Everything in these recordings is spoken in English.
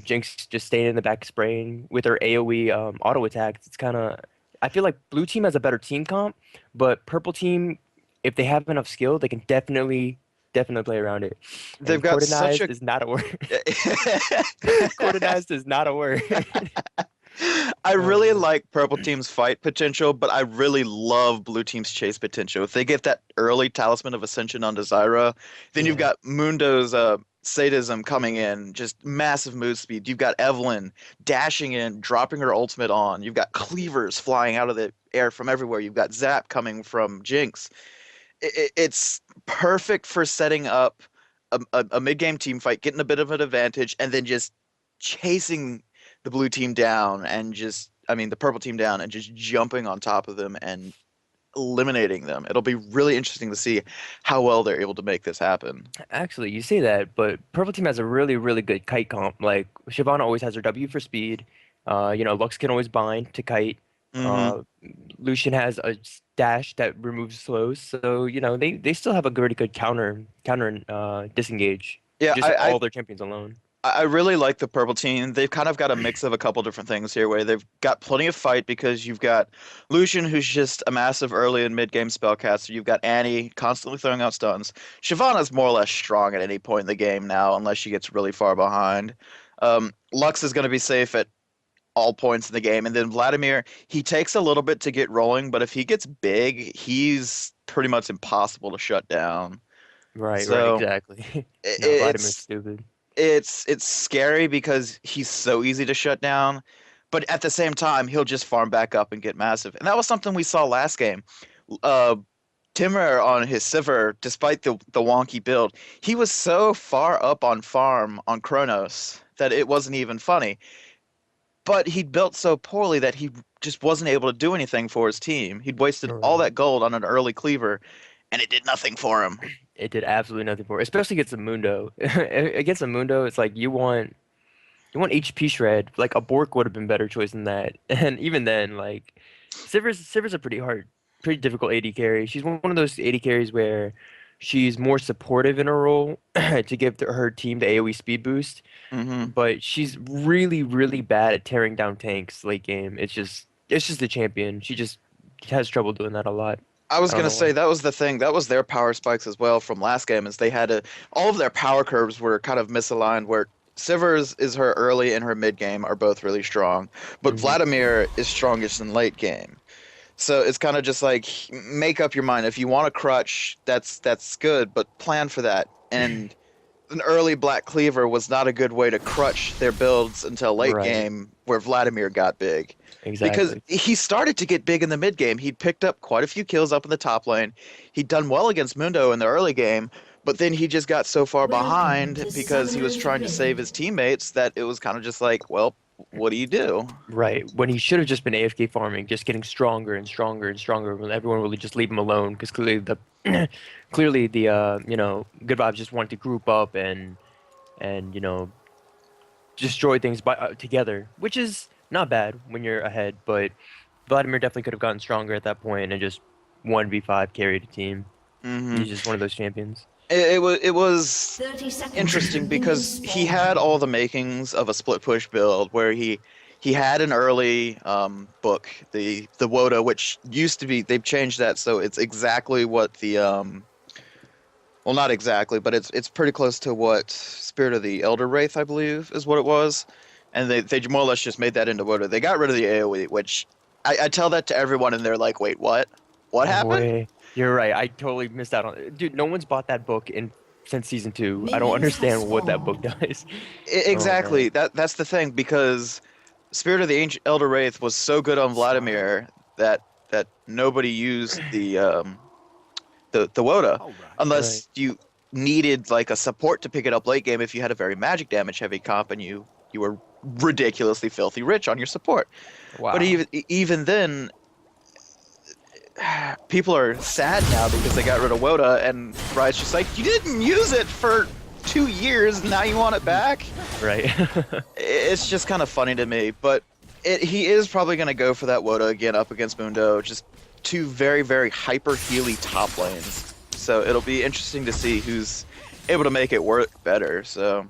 Jinx just staying in the back spraying with her AoE auto attacks. It's kind of I feel like blue team has a better team comp, but purple team, if they have enough skill, they can definitely play around it. They've And got such coordinized a is not a word. Coordinized is not a word. I really Uh, like purple team's fight potential, but I really love blue team's chase potential. If they get that early Talisman of Ascension onto Zyra, then you've yeah. got Mundo's sadism coming in, just massive move speed. You've got Evelyn dashing in, dropping her ultimate on. You've got cleavers flying out of the air from everywhere. You've got Zap coming from Jinx. It's perfect for setting up a mid-game team fight, getting a bit of an advantage, and then just chasing the blue team down and just, I mean, the purple team down and just jumping on top of them and eliminating them. It'll be really interesting to see how well they're able to make this happen. Actually, you say that, but purple team has a really good kite comp. Like Shyvana always has her W for speed. Lux can always bind to kite. Hmm. Uh, Lucian has a dash that removes slows. So, they still have a pretty good counter disengage. Yeah, Just all their champions alone. I really like the purple team. They've kind of got a mix of a couple different things here, where they've got plenty of fight because you've got Lucian, who's just a massive early and mid game spellcaster. You've got Annie constantly throwing out stuns. Shyvana's more or less strong at any point in the game now, unless she gets really far behind. Lux is going to be safe at all points in the game, and then Vladimir, he takes a little bit to get rolling, but if he gets big, he's pretty much impossible to shut down. Right, So exactly. No, Vladimir's it's stupid. it's scary because he's so easy to shut down, but at the same time, he'll just farm back up and get massive. And that was something we saw last game. Uh, Timur on his Sivir, despite the wonky build, he was so far up on farm on Kronos that it wasn't even funny. But he'd built so poorly that he just wasn't able to do anything for his team. He'd wasted all Right. that gold on an early cleaver, and it did nothing for him. It did absolutely nothing for it, especially against a Mundo. Against a Mundo, it's like you want HP shred. Like a Bork would have been better choice than that. And even then, like Sivir's a pretty difficult AD carry. She's one of those AD carries where she's more supportive in her role to give her team the AoE speed boost, Hmm. but she's really bad at tearing down tanks late game. It's just the champion. She just has trouble doing that a lot. I I was don't gonna know say why. that was the thing. That was their power spikes as well from last game, is they had all of their power curves were kind of misaligned. Where Sivers is her early and her mid game are both really strong, but Hmm. Vladimir is strongest in late game. So it's kind of just like make up your mind. If you want a crutch, that's good, but plan for that. And an early Black Cleaver was not a good way to crutch their builds until late Right. game, where Vladimir got big. Because Exactly. he started to get big in the mid game. He'd picked up quite a few kills up in the top lane. He'd done well against Mundo in the early game, but then he just got so far Welcome behind to because he was Summoner's trying to save Rift. his teammates that it was kind of just like, well, what do you do? Right. When he should have just been AFK farming, just getting stronger and stronger and stronger when everyone really just leave him alone because clearly the good vibes just wanted to group up and destroy things together, which is not bad when you're ahead, but Vladimir definitely could have gotten stronger at that point and just 1v5 carried a team. Hmm. He's just one of those champions. It was 30 seconds until interesting minions because he had spawn. all the makings of a split push build where he had an early book, the Woda, which used to be, they've changed that so it's exactly what the well, not exactly, but it's pretty close to what Spirit of the Elder Wraith, I believe, is what it was. And they more or less just made that into Woda. They got rid of the AoE, which I tell that to everyone and they're like, wait, what? What Oh, happened? wait, you're right. I totally missed out on it. Dude, no one's bought that book in since season two. I don't Minions have understand what that book spawned. does. Oh Exactly. man. That's the thing because Spirit of the Ancient Elder Wraith was so good on Start. Vladimir that nobody used the Woda Right. unless you needed like a support to pick it up late game if you had a very magic damage heavy comp and you were ridiculously filthy rich on your support. But Wow. even then, people are sad now because they got rid of Woda, and Riot's just like, you didn't use it for 2 years, and now you want it back? Right. It's just kind of funny to me, but he is probably going to go for that Woda again up against Mundo. Just two very hyper healy top lanes. So it'll be interesting to see who's able to make it work better. So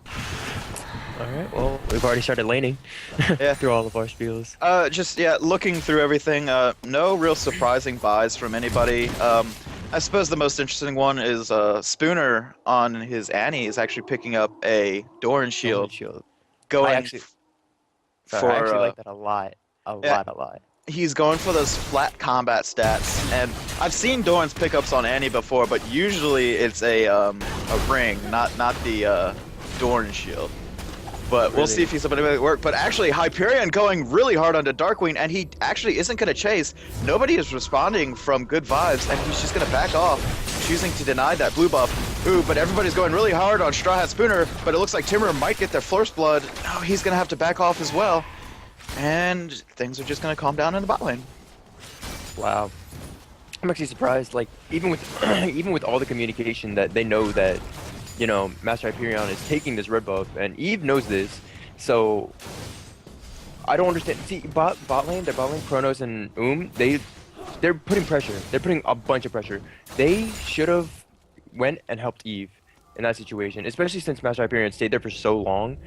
All right. Well, we've already started laning Yeah. through all of our spiels. Just yeah, looking through everything, no real surprising buys from anybody. I suppose the most interesting one is Spooner on his Annie is actually picking up a Doran Thorn shield, shield. I going actually, sorry, I for actually like that a lot, a yeah, lot, a lot. he's going for those flat combat stats. And I've seen Doran's pickups on Annie before, but usually it's a ring, not the Doran shield. But we'll see Really. if he's able to make it work. But actually, Hyperion going really hard onto Darkwing, and he actually isn't going to chase. Nobody is responding from good vibes, and he's just going to back off, choosing to deny that blue buff. Ooh, but everybody's going really hard on Straw Hat Spooner, but it looks like Timur might get their first blood. No, he's going to have to back off as well. And things are just going to calm down in the bot lane. Wow. I'm actually surprised. Like even with even with all the communication that they know that, you know, Master Hyperion is taking this red buff, and Eve knows this. So I don't understand. See, bot lane, their bot lane, Kronos and they're putting pressure. They're putting a bunch of pressure. They should have went and helped Eve in that situation, especially since Master Hyperion stayed there for so long.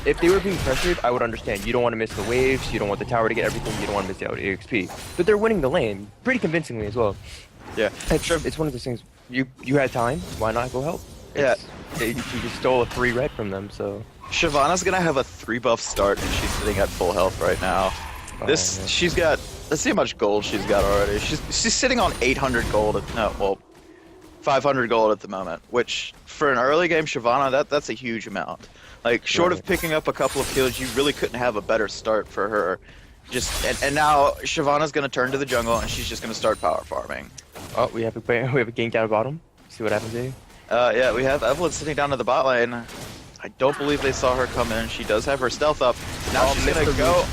If they were being pressured, I would understand. You don't want to miss the waves. You don't want the tower to get everything. You don't want to miss the EXP. But they're winning the lane pretty convincingly as well. Yeah. It's one of those things. You had time. Why not go help? Yeah. You just stole a free red from them. So Shyvana's going to have a 3-buff start, and she's sitting at full health right now. man. She's got, let's see how much gold she's got already. She's sitting on 800 gold, no, well, 500 gold at the moment, which for an early game Shyvana, that's a huge amount. Like, short of picking up a couple of kills, you really couldn't have a better start for her. And now Shyvana's going to turn to the jungle, and she's just going to start power farming. Oh, we have a gank down the bottom. See what happens here. Yeah, we have Evelyn sitting down to the bot lane. I don't believe they saw her come in. She does have her stealth up. Now she's going to go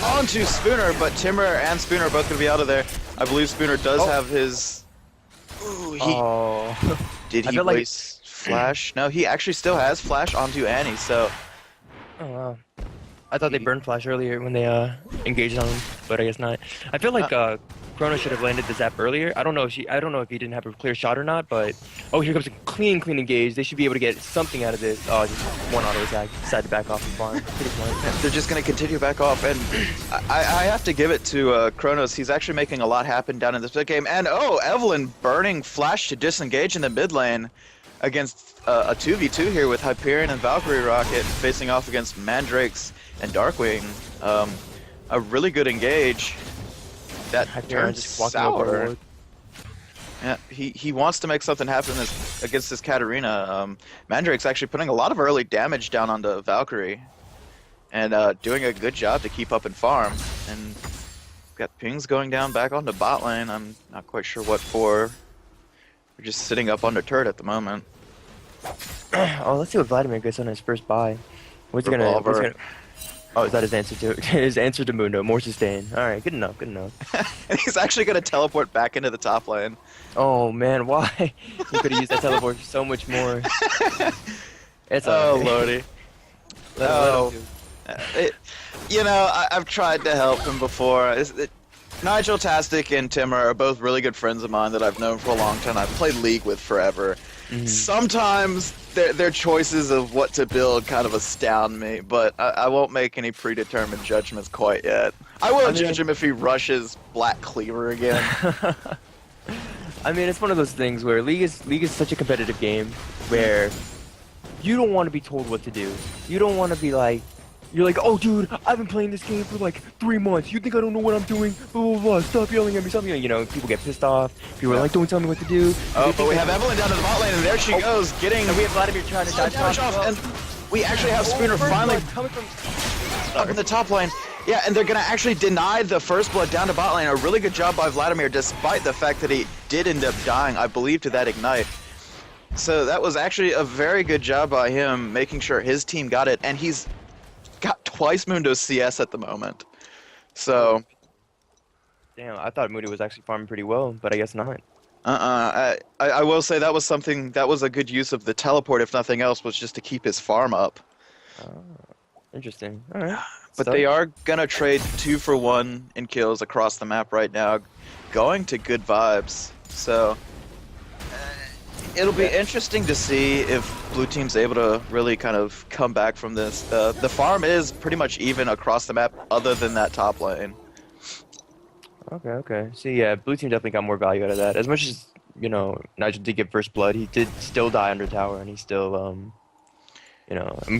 onto Spooner, but Timur and Spooner are both going to be out of there. I believe Spooner does have his... Ooh, Did he waste Flash? No, he actually still has Flash onto Annie, so... Oh, wow. I thought they burned Flash earlier when they engaged on him, but I guess not. I feel like Chrono should have landed the zap earlier. I don't know if he didn't have a clear shot or not, but oh, here comes a clean engage. They should be able to get something out of this. Oh, just one auto attack. Decided to back off and farm. Pretty smart. They're just going to continue back off, and I have to give it to Kronos. He's actually making a lot happen down in this big game. And oh, Evelyn burning Flash to disengage in the mid lane against a 2v2 here with Hyperion and Valkyrie Rocket facing off against Mandrakes and Darkwing. A really good engage. That Hyperion turns just walking sour. over. Yeah, he wants to make something happen against this Katarina. Mandrake's actually putting a lot of early damage down onto Valkyrie, and doing a good job to keep up and farm. And got pings going down back onto bot lane. I'm not quite sure what for. We're just sitting up on the turret at the moment. Oh, let's see what Vladimir gets on his first buy. What's he Revolver. gonna? Oh, is that his answer to his answer to Mundo? More sustain. All right, good enough. Good enough. And he's actually going to teleport back into the top lane. Oh man, why? He could have used that teleport so much more. It's lordy. You know, I've tried to help him before. Nigel Tastic and Timur are both really good friends of mine that I've known for a long time. I've played League with forever. Sometimes their choices of what to build kind of astound me, but I won't make any predetermined judgments quite yet. I will judge him if he rushes Black Cleaver again. I mean, it's one of those things where League is such a competitive game where you don't want to be told what to do. You don't want to be like, you're like, oh dude, I've been playing this game for like 3 months. You think I don't know what I'm doing? Blah, blah, blah. Stop yelling at me. Stop yelling. You know, people get pissed off. People are like, don't tell me what to do. Oh, but we have Evelyn down to the bot lane, and there she goes, getting... And we have Vladimir trying to dodge off. And we actually have Spooner finally up in the top lane. Yeah, and they're going to actually deny the first blood down to bot lane. A really good job by Vladimir, despite the fact that he did end up dying, I believe, to that ignite. So that was actually a very good job by him, making sure his team got it, and he's got twice Mundo's CS at the moment. So... Damn, I thought Moody was actually farming pretty well, but I guess not. I will say that was something, that was a good use of the teleport, if nothing else, was just to keep his farm up. Interesting. All right. But they are going to trade 2-for-1 in kills across the map right now, going to good vibes. So, It'll be Yeah. interesting to see if blue team's able to really kind of come back from this. The farm is pretty much even across the map, other than that top lane. Okay, okay. See, yeah, blue team definitely got more value out of that. As much as, Nigel did get first blood, he did still die under tower, and he still,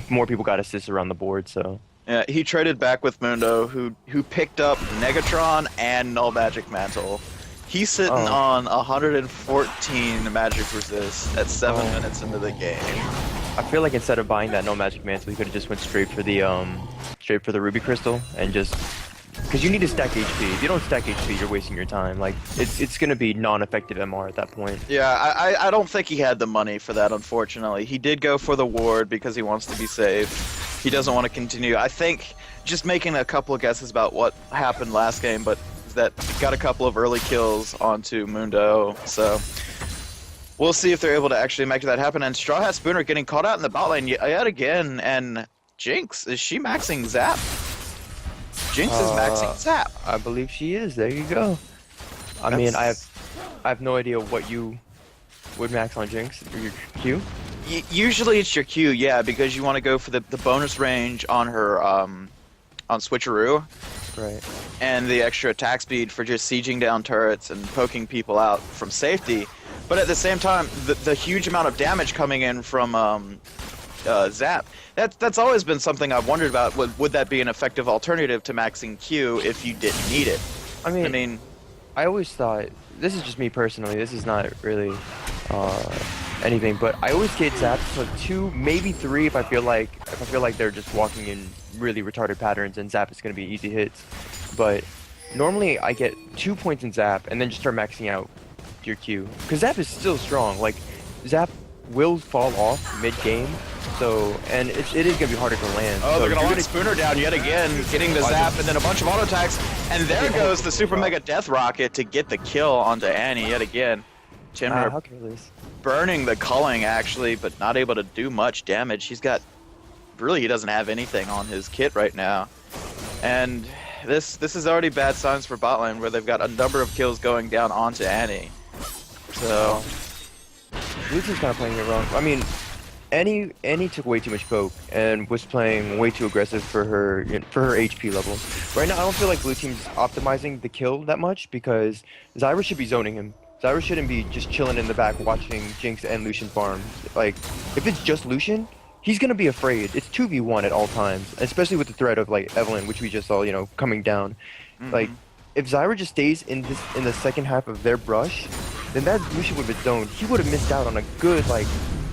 more people got assists around the board, so. Yeah, he traded back with Mundo, who picked up Negatron and Null Magic Mantle. He's sitting Oh, on 114 magic resist at 7 minutes into the game. I feel like instead of buying that no magic mantle, he could have just went straight for the ruby crystal and just, because you need to stack HP. If you don't stack HP, you're wasting your time. Like it's gonna be non-effective MR at that point. Yeah, I don't think he had the money for that, unfortunately. He did go for the ward because he wants to be safe. He doesn't want to continue. I think just making a couple of guesses about what happened last game, but that got a couple of early kills onto Mundo, so we'll see if they're able to actually make that happen. And Straw Hat Spooner getting caught out in the bot lane yet again, and Jinx, is she maxing Zap? Jinx is maxing Zap. I believe she is. There you go. I mean, I have no idea what you would max on Jinx or your Q. Usually it's your Q, yeah, because you want to go for the bonus range on her on Switcheroo. Right. And the extra attack speed for just sieging down turrets and poking people out from safety. But at the same time, the huge amount of damage coming in from Zap, that's always been something I've wondered about. Would that be an effective alternative to maxing Q if you didn't need it? I mean, I always thought, this is just me personally, this is not really anything, but I always get Zaps to 2, maybe 3 if I feel like they're just walking in really retarded patterns and Zap is going to be easy hits. But normally I get 2 points in Zap and then just start maxing out your Q. Because Zap is still strong. Like, Zap will fall off mid-game, so, and it is going to be harder to land. Oh, so they're going to lock Spooner down yet again, getting the Zap and then a bunch of auto attacks. And there goes the Super Mega Death Rocket to get the kill onto Annie yet again. Chandler how careless. burning the culling actually, but not able to do much damage. He's got, really, he doesn't have anything on his kit right now. And this is already bad signs for bot lane, where they've got a number of kills going down onto Annie. So Blue team's kind of playing it wrong. I mean, Annie took way too much poke and was playing way too aggressive for her HP level. Right now, I don't feel like blue team's optimizing the kill that much because Zyra should be zoning him. Zyra shouldn't be just chilling in the back watching Jinx and Lucian farm. Like, if it's just Lucian, he's gonna be afraid. It's 2v1 at all times, especially with the threat of like Evelyn, which we just saw, coming down. Like, if Zyra just stays in the second half of their brush, then that Lucian would have been zoned. He would have missed out on a good like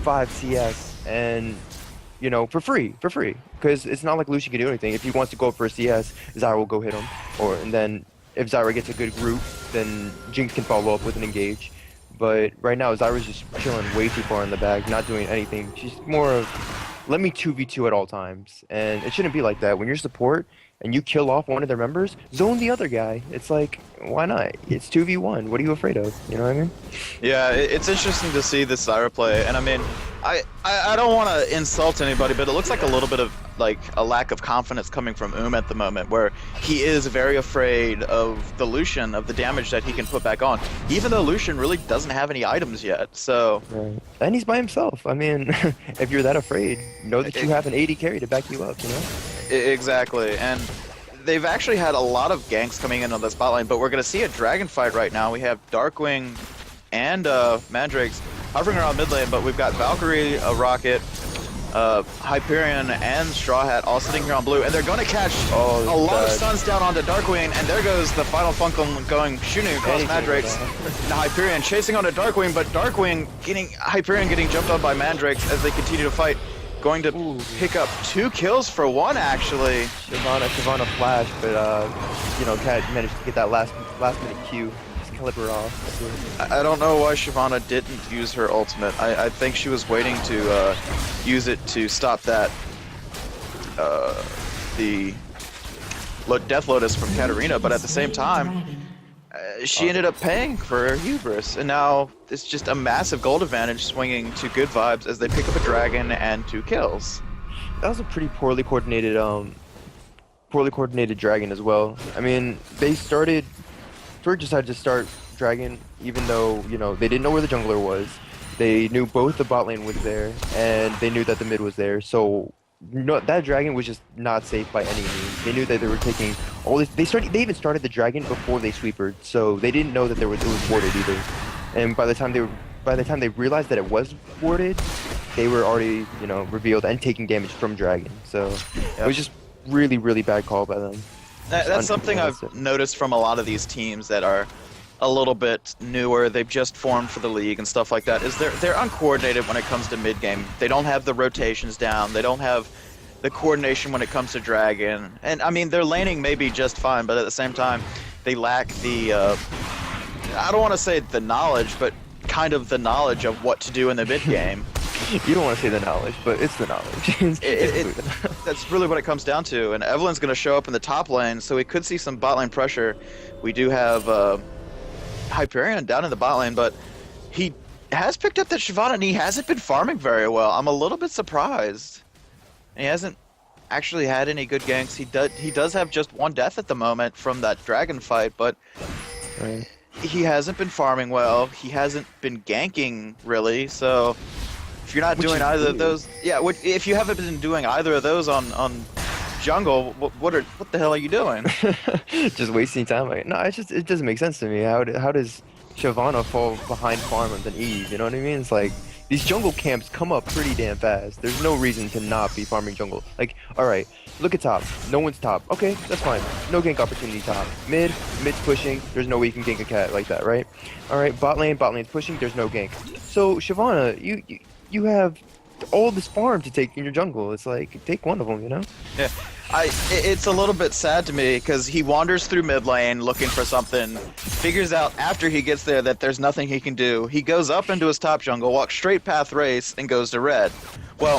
5 CS and for free, because it's not like Lucian can do anything. If he wants to go for a CS, Zyra will go hit him, and then if Zyra gets a good group, then Jinx can follow up with an engage. But right now, Zyra's just chilling way too far in the bag, not doing anything. She's more of, let me 2v2 at all times. And it shouldn't be like that. When you're support and you kill off one of their members, zone the other guy. It's like, why not? It's 2v1. What are you afraid of? You know what I mean? yeah, it's interesting to see this Zyra play, and I mean, I don't want to insult anybody, but it looks like a little bit of like a lack of confidence coming from at the moment, where he is very afraid of the Lucian, of the damage that he can put back on, even though Lucian really doesn't have any items yet. So, Right. And he's by himself. I mean, if you're that afraid, know that you have an AD carry to back you up, exactly, and they've actually had a lot of ganks coming in on this bot lane, but we're gonna see a dragon fight right now. We have Darkwing and Mandrakes hovering around mid lane, but we've got Valkyrie, a Rocket, Hyperion, and Straw Hat all sitting here on blue, and they're going to catch a lot of stuns down onto Darkwing, and there goes the final Funkel going shooting across Mandrakes. And Hyperion chasing onto Darkwing, but Hyperion getting jumped on by Mandrakes as they continue to fight. Going to pick up 2 kills for 1, actually. Shyvana flashed, but Cat managed to get that last minute Q. Caliber off. I don't know why Shyvana didn't use her ultimate. I think she was waiting to use it to stop that the Death Lotus from Katarina, but at the same time, she ended up paying for her hubris, and now it's just a massive gold advantage swinging to good vibes as they pick up a dragon and 2 kills. That was a pretty poorly coordinated dragon as well. I mean, they decided to start dragon even though they didn't know where the jungler was. They knew both the bot lane was there, and they knew that the mid was there. So no, that dragon was just not safe by any means. They knew that they were taking all this. They even started the dragon before they sweepered, so they didn't know that it was warded either. And by the time they realized that it was warded, they were already, you know, revealed and taking damage from dragon. So it was just really, really bad call by them. That's something I've noticed from a lot of these teams that are a little bit newer. They've just formed for the league and stuff like that. Is they're uncoordinated when it comes to mid game. They don't have the rotations down. They don't have the coordination when it comes to dragon. And I mean, their laning may be just fine, but at the same time, they lack the I don't want to say the knowledge, but kind of the knowledge of what to do in the mid game. You don't want to say the knowledge, but it's the knowledge. That's really what it comes down to. And Evelyn's going to show up in the top lane, so we could see some bot lane pressure. We do have Hyperion down in the bot lane, but he has picked up that Shyvana, and he hasn't been farming very well. I'm a little bit surprised. He hasn't actually had any good ganks. He does have just one death at the moment from that dragon fight, but he hasn't been farming well. He hasn't been ganking, really, so if you're not doing either of those, if you haven't been doing either of those on jungle, what the hell are you doing? Just wasting time. No, it doesn't make sense to me. How does Shyvana fall behind farm than Eve? You know what I mean? It's like these jungle camps come up pretty damn fast. There's no reason to not be farming jungle. Like, all right, look at top. No one's top. Okay, that's fine. No gank opportunity top. Mid's pushing. There's no way you can gank a cat like that, right? All right, bot lane's pushing. There's no gank. So Shyvana, you have all this farm to take in your jungle. It's like, take one of them, you know? Yeah. It's a little bit sad to me because he wanders through mid lane looking for something, figures out after he gets there that there's nothing he can do. He goes up into his top jungle, walks straight path race, and goes to red. Well,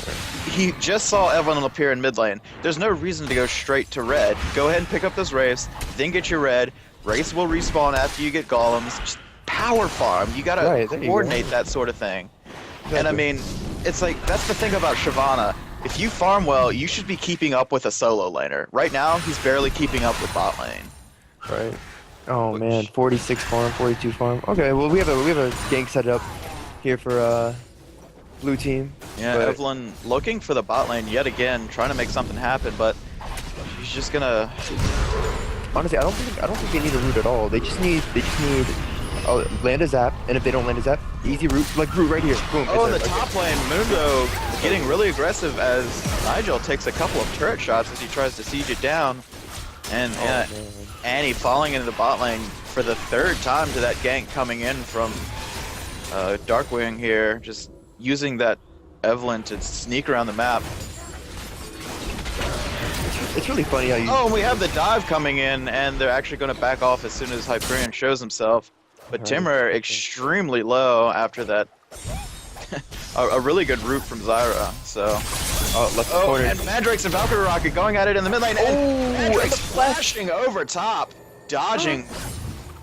he just saw Evelyn appear in mid lane. There's no reason to go straight to red. Go ahead and pick up this race, then get your red. Race will respawn after you get golems. Just power farm. You gotta coordinate that sort of thing. Exactly. And I mean, it's like, that's the thing about Shyvana. If you farm well, you should be keeping up with a solo laner. Right now, he's barely keeping up with bot lane. Right. Oh man, 46 farm, 42 farm. Okay, well we have a gank set up here for blue team. Yeah, but Evelyn looking for the bot lane yet again, trying to make something happen, but she's just gonna. Honestly, I don't think they need a root at all. They just need land a zap, and if they don't land a zap, easy root, like root right here. Boom. Oh, in the top lane, Mundo getting really aggressive as Nigel takes a couple of turret shots as he tries to siege it down. And Annie falling into the bot lane for the third time to that gank coming in from Darkwing here, just using that Evelyn to sneak around the map. It's really funny how you... Oh, and we have the dive coming in, and they're actually going to back off as soon as Hyperion shows himself. But Timur extremely low after that. a really good root from Zyra, so... and Mandrake's and Valkyrie Rocket going at it in the mid lane, and Mandrake's flashing over top, dodging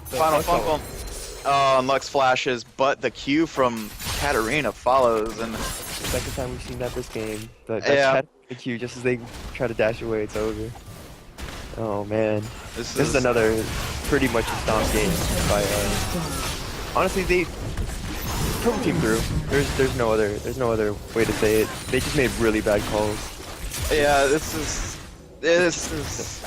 Final Funkle. Oh, and Lux flashes, but the Q from Katarina follows, and... Second time we've seen that this game. The Q, just as they try to dash away, it's over. Oh man, this is another pretty much a stomp game by. Honestly, they purple team through. There's no other way to say it. They just made really bad calls. Yeah, this is.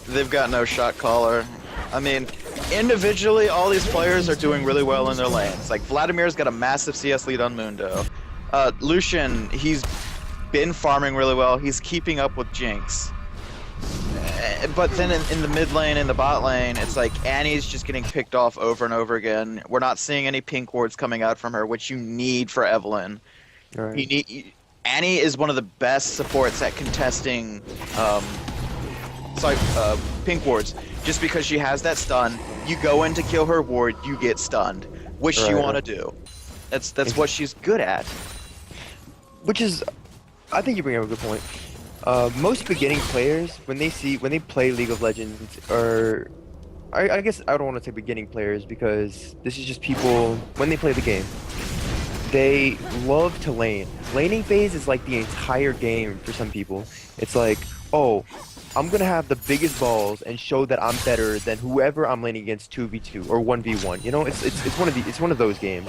They've got no shot caller. I mean, individually, all these players are doing really well in their lanes. Like Vladimir's got a massive CS lead on Mundo. Lucian, he's been farming really well. He's keeping up with Jinx. But then in the mid lane, in the bot lane, it's like Annie's just getting picked off over and over again. We're not seeing any pink wards coming out from her, which you need for Evelyn. Right. Annie is one of the best supports at contesting pink wards. Just because she has that stun, you go in to kill her ward, you get stunned. Which you want to do. That's what she's good at. Which is, I think you bring up a good point. Most beginning players, when they play League of Legends, or I guess I don't want to say beginning players because this is just people, when they play the game, they love to lane. Laning phase is like the entire game for some people. It's like, oh, I'm gonna have the biggest balls and show that I'm better than whoever I'm laning against 2v2 or 1v1. You know, it's one of those games,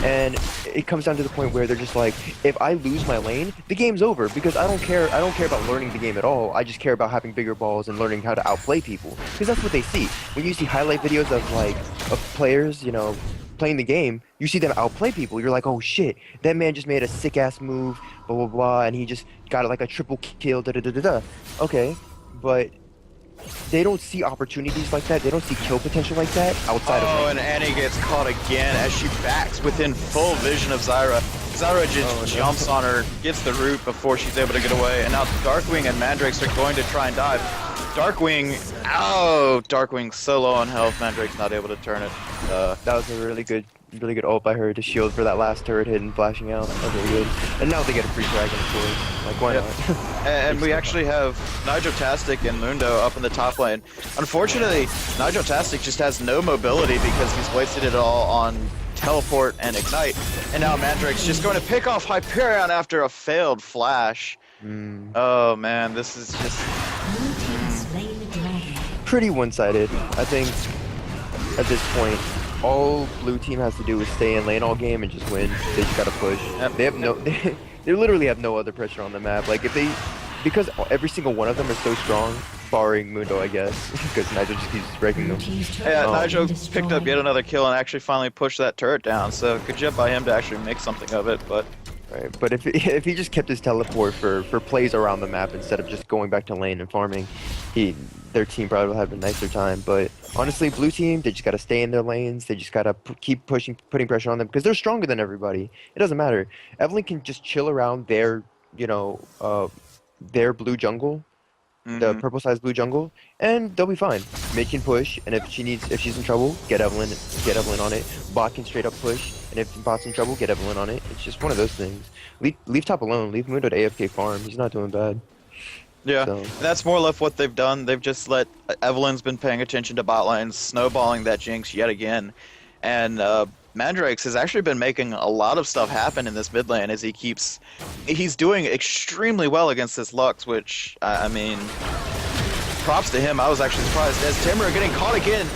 and it comes down to the point where they're just like, if I lose my lane, the game's over because I don't care about learning the game at all. I just care about having bigger balls and learning how to outplay people because that's what they see. When you see highlight videos of players, you know, playing the game, you see them outplay people. You're like, oh shit, that man just made a sick ass move, blah blah blah, and he just got like a triple kill, da da da da da. Okay, but they don't see opportunities like that. They don't see kill potential like that outside of Oh, lane. and Annie gets caught again as she backs within full vision of Zyra. Zyra just jumps on her, gets the root before she's able to get away, and now Darkwing and Mandrakes are going to try and dive. Darkwing, oh, Darkwing so low on health, Mandrake's not able to turn it. That was a really good ult by her to shield for that last turret hit and flashing out. That was really good. And now they get a free dragon, of course. Like, why Yep. not? And we actually have Nigrotastic and Mundo up in the top lane. Unfortunately, Nigrotastic just has no mobility because he's wasted it all on teleport and ignite. And now Mandrake's just going to pick off Hyperion after a failed flash. Oh man, this is just Pretty one-sided. I think at this point, all blue team has to do is stay in lane all game and just win. They just gotta push. Yep. They have no, they literally have no other pressure on the map. Like if they, because every single one of them are so strong, barring Mundo, I guess, because Nigel just keeps breaking them. Yeah, Nigel picked up yet another kill and actually finally pushed that turret down. So good job by him to actually make something of it. But Right, but if he just kept his teleport for plays around the map instead of just going back to lane and farming, their team probably would have a nicer time. But honestly, blue team, they just gotta stay in their lanes. They just gotta keep putting pressure on them because they're stronger than everybody. It doesn't matter. Evelyn can just chill around their, you know, their blue jungle, the purple size blue jungle, and they'll be fine. Mid can push, and if she's in trouble, get Evelyn on it. Bot can straight up push, and if bot's in trouble, get Evelyn on it. It's just one of those things. Leave top alone. Leave Mundo to AFK farm. He's not doing bad. yeah, So. and that's more or less what they've done. They've just let Evelyn's been paying attention to bot lanes, snowballing that jinx yet again, and Mandrakes has actually been making a lot of stuff happen in this mid lane as he's doing extremely well against this Lux, which I mean, props to him. I was actually surprised as Timber getting caught again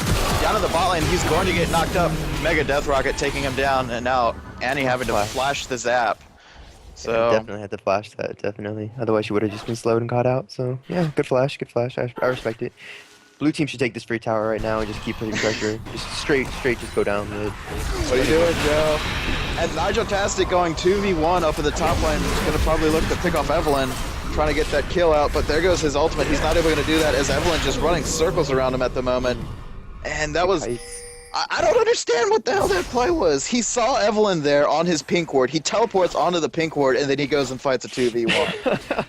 down in the bot lane. He's going to get knocked up. Mega Death Rocket taking him down, and now Annie having to flash the zap. So Yeah, definitely had to flash that, definitely. Otherwise, she would have just been slowed and caught out. So, yeah, good flash, good flash. I respect it. Blue team should take this free tower right now and just keep putting pressure. Just straight, just go down mid. what are you doing, Joe? And Nigrotastic going 2v1 up in the top lane. He's going to probably look to pick off Evelyn, trying to get that kill out, but there goes his ultimate. He's not able to do that as Evelyn just running circles around him at the moment. And that was... I don't understand what the hell that play was. He saw Evelyn there on his pink ward. He teleports onto the pink ward, and then he goes and fights a 2v1.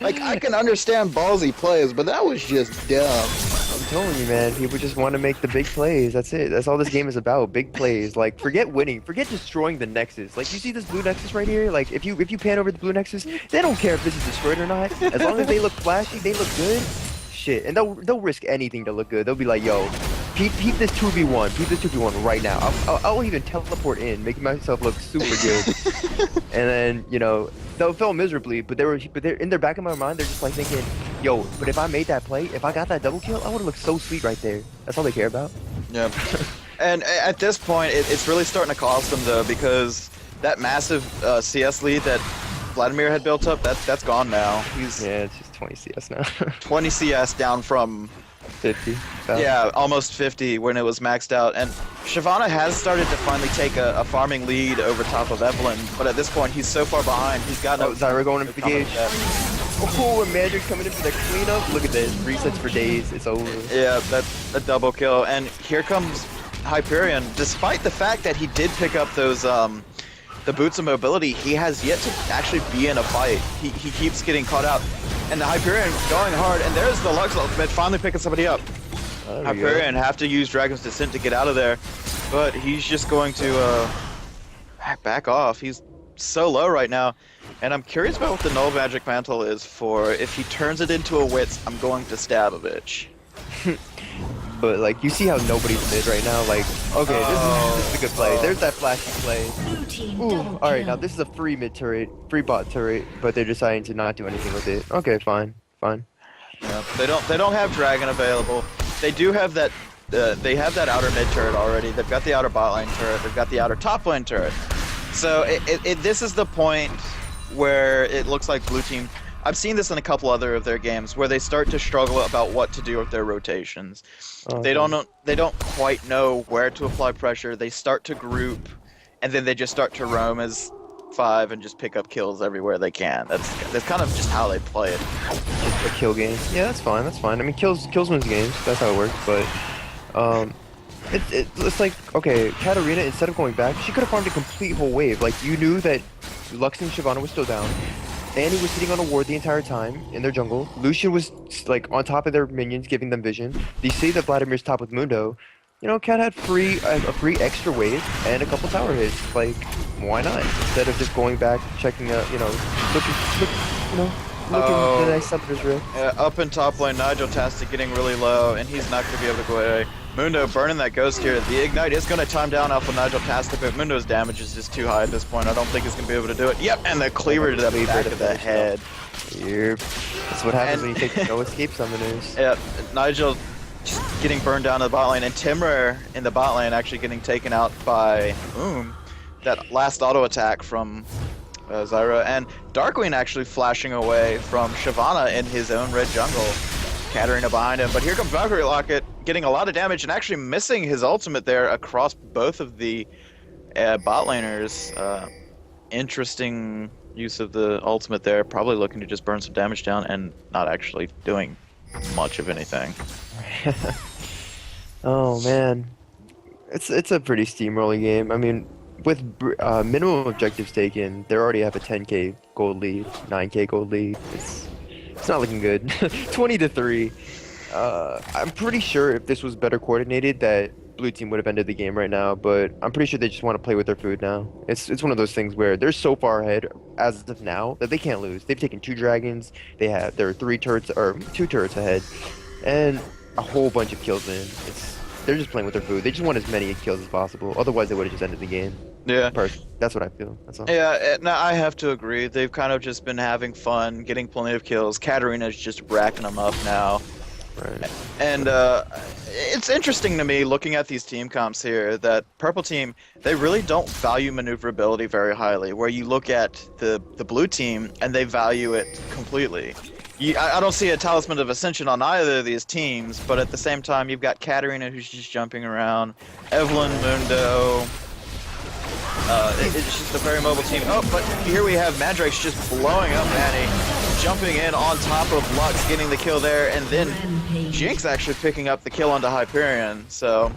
Like, I can understand ballsy plays, but that was just dumb. I'm telling you, man, people just want to make the big plays. That's it. That's all this game is about. Big plays. Like, forget winning. Forget destroying the Nexus. Like, you see this blue Nexus right here? Like, if you pan over the blue Nexus, they don't care if this is destroyed or not. As long as they look flashy, they look good. Shit, and they'll risk anything to look good. They'll be like, yo, peep this 2v1. Peep this 2v1 right now. I'll even teleport in, making myself look super good. And then, you know, they'll fail miserably, but they're in their back of my mind, they're just like thinking, yo, but if I made that play, if I got that double kill, I would have looked so sweet right there. That's all they care about. Yeah. And at this point, it's really starting to cost them, though, because that massive CS lead that Vladimir had built up, that's gone now. He's Yeah, it's just 20 CS now. 20 CS down from 50. yeah, almost 50 when it was maxed out. And Shyvana has started to finally take a farming lead over top of Evelyn, but at this point he's so far behind, he's got no... Zyra going in for the gauge. Oh, and Mandrake's coming in for the cleanup. Look at this. Resets for days. It's over. Yeah, that's a double kill. And here comes Hyperion. Despite the fact that he did pick up those the boots of mobility, he has yet to actually be in a fight. He keeps getting caught out. And the Hyperion going hard, and there's the Lux ultimate finally picking somebody up. Hyperion have to use Dragon's Descent to get out of there, but he's just going to back off. He's so low right now, and I'm curious about what the Null Magic Mantle is for. If he turns it into a Wits, I'm going to stab a bitch. But like, you see how nobody's mid right now. Like, okay, this is a good play. There's that flashy play. Ooh, all right, now this is a free mid turret, free bot turret, but they're deciding to not do anything with it. Okay, fine. Yeah, they don't have Dragon available. They do have that they have that outer mid turret already. They've got the outer bot lane turret. They've got the outer top lane turret. So this is the point where it looks like blue team. I've seen this in a couple other of their games where they start to struggle about what to do with their rotations. Okay. They don't quite know where to apply pressure. They start to group, and then they just start to roam as five and just pick up kills everywhere they can. That's kind of just how they play it. Just a kill game. Yeah, that's fine. That's fine. I mean, kills wins games. That's how it works. But it's like, okay, Katarina, instead of going back, she could have farmed a complete whole wave. Like, you knew that Lux and Shyvana was still down. Annie was sitting on a ward the entire time in their jungle. Lucian was like on top of their minions, giving them vision. They say that Vladimir's top with Mundo. You know, Cat had a free extra wave and a couple tower hits. Like, why not? Instead of just going back, checking out, looking the nice Summoner's Rift. Up in top lane, Nigel Tastic getting really low, and he's not going to be able to go away. Mundo burning that ghost here. The ignite is going to time down Alpha Nigel Tastic, but Mundo's damage is just too high at this point. I don't think he's going to be able to do it. Yep, and the cleaver to the back of the head. Yep. That's what happens when you take no escape summoners. Yeah, Nigel just getting burned down to the bot lane, and Timber in the bot lane actually getting taken out by that last auto attack from Zyra, and Darkwing actually flashing away from Shyvana in his own red jungle. Katarina behind him, but here comes Valkyrie Locket getting a lot of damage and actually missing his ultimate there across both of the bot laners. Interesting use of the ultimate there, probably looking to just burn some damage down and not actually doing much of anything. Oh man, it's a pretty steamrolling game. I mean, with minimum objectives taken, they already have a 10k gold lead, 9k gold lead. It's not looking good. 20-3. I'm pretty sure if this was better coordinated, that blue team would have ended the game right now. But I'm pretty sure they just want to play with their food now. It's one of those things where they're so far ahead as of now that they can't lose. They've taken 2 dragons. They're 3 turrets or 2 turrets ahead, and a whole bunch of kills in. They're just playing with their food. They just want as many kills as possible. Otherwise, they would have just ended the game. Yeah. That's what I feel. That's all. Yeah, no, I have to agree. They've kind of just been having fun, getting plenty of kills. Katarina's just racking them up now. Right. And it's interesting to me looking at these team comps here that Purple Team, they really don't value maneuverability very highly, where you look at the blue team and they value it completely. I don't see a Talisman of Ascension on either of these teams, but at the same time, you've got Katarina who's just jumping around, Evelyn, Mundo. It's just a very mobile team. Oh, but here we have Mandrake's just blowing up Annie, jumping in on top of Lux, getting the kill there, and then Jinx actually picking up the kill onto Hyperion. So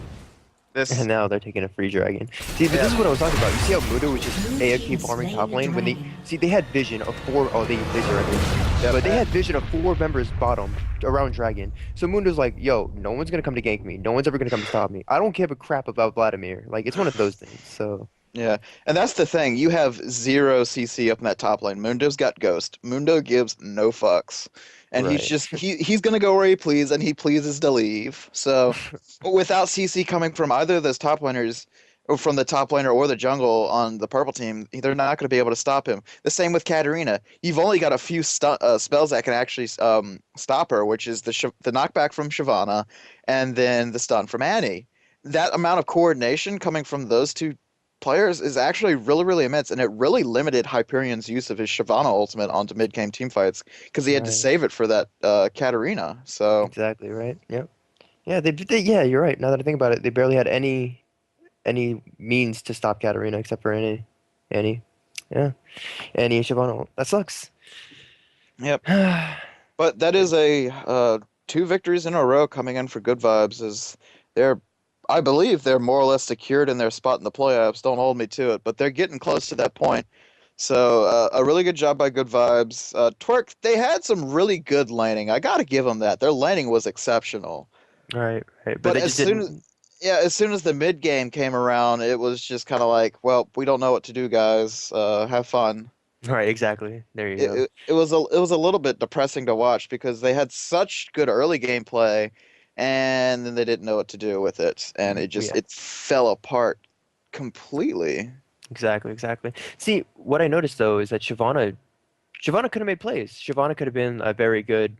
this. And now they're taking a free dragon. See, but this is what I was talking about. You see how Mudo was just AFK farming top lane when they had vision of 4. Oh, they surrendered. Yeah, but they had vision of 4 members bottom around dragon. So Mundo's like, yo, no one's gonna come to gank me. No one's ever gonna come to stop me. I don't give a crap about Vladimir. Like, it's one of those things. So. Yeah, and that's the thing. You have 0 CC up in that top lane. Mundo's got Ghost. Mundo gives no fucks. And Right. he's gonna go where he pleases, and he pleases to leave. So without CC coming from either of those top laners, or from the top laner or the jungle on the purple team, they're not gonna be able to stop him. The same with Katarina. You've only got a few spells that can actually stop her, which is the knockback from Shyvana, and then the stun from Annie. That amount of coordination coming from those two players is actually really, really immense, and it really limited Hyperion's use of his Shyvana ultimate onto mid-game teamfights because he had to Right. save it for that Katarina. So Exactly, right? Yep. Yeah, yeah, you're right. Now that I think about it, they barely had any means to stop Katarina except for Annie. Annie. Yeah. Annie and Shyvana. That sucks. yep, but that is a 2 victories in a row coming in for Good Vibes. As they're, I believe they're more or less secured in their spot in the playoffs. Don't hold me to it, but they're getting close to that point. So a really good job by Good Vibes. Twerk, they had some really good laning. I got to give them that. Their laning was exceptional. Right, right. But But they as just soon as didn't. as soon as the mid game came around, it was just kind of like, well, we don't know what to do, guys. Have fun. Right, exactly. There you It, go. it, it was a little bit depressing to watch because they had such good early gameplay, and then they didn't know what to do with it, and Yeah, it fell apart completely. exactly, exactly. See, what I noticed though is that Shyvana could have made plays. Shyvana could have been a very good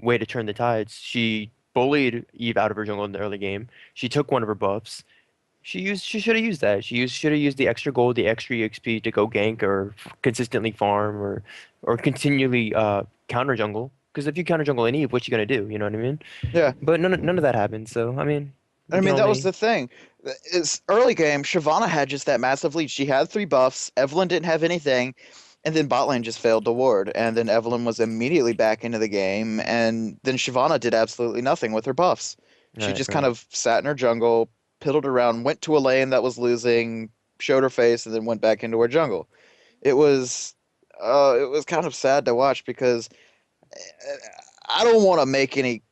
way to turn the tides. She bullied Eve out of her jungle in the early game. She took one of her buffs. She should have used that. Should have used the extra gold, the extra EXP to go gank or consistently farm or continually counter jungle. Because if you counter jungle an Eve, what you gonna do? You know what I mean? Yeah. But none of that happened. So I mean, I you can mean, that was only the thing. It's early game. Shyvana had just that massive lead. She had three buffs. Evelyn didn't have anything, and then bot lane just failed to ward. And then Evelyn was immediately back into the game, and then Shyvana did absolutely nothing with her buffs. She right, just kind right. of sat in her jungle, piddled around, went to a lane that was losing, showed her face, and then went back into her jungle. It was, it was kind of sad to watch because I don't want to make any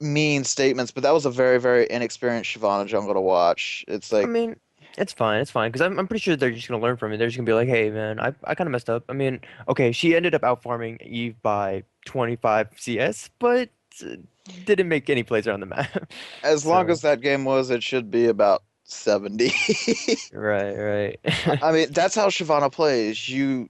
mean statements, but that was a very, very inexperienced Shyvana jungle to watch. It's I like, mean, it's fine. It's fine because I'm pretty sure they're just gonna learn from it. They're just gonna be like, hey, man, I kind of messed up. I mean, okay, she ended up out farming Eve by 25 CS, but uh, didn't make any plays around the map. as long So as that game was, it should be about 70. right, right. I mean, that's how Shyvana plays. You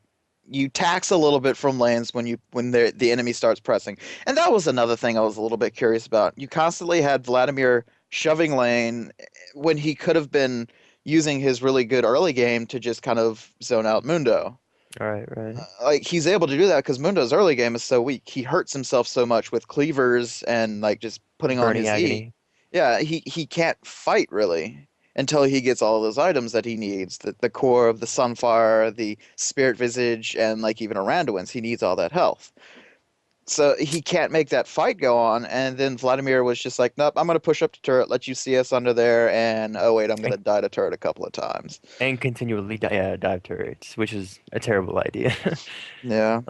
tax a little bit from lanes when the enemy starts pressing. And that was another thing I was a little bit curious about. You constantly had Vladimir shoving lane when he could have been using his really good early game to just kind of zone out Mundo. Right, right. Like he's able to do that because Mundo's early game is so weak. He hurts himself so much with cleavers and like just putting on Burning his E. agony. Yeah, he can't fight really until he gets all those items that he needs. The core of the Sunfire, the Spirit Visage, and like even a Randuin's, he needs all that health. So he can't make that fight go on, and then Vladimir was just like, nope, I'm gonna push up to turret, let you see us under there, and oh wait, I'm And, gonna die to turret a couple of times. and continually dive turrets, which is a terrible idea. Yeah.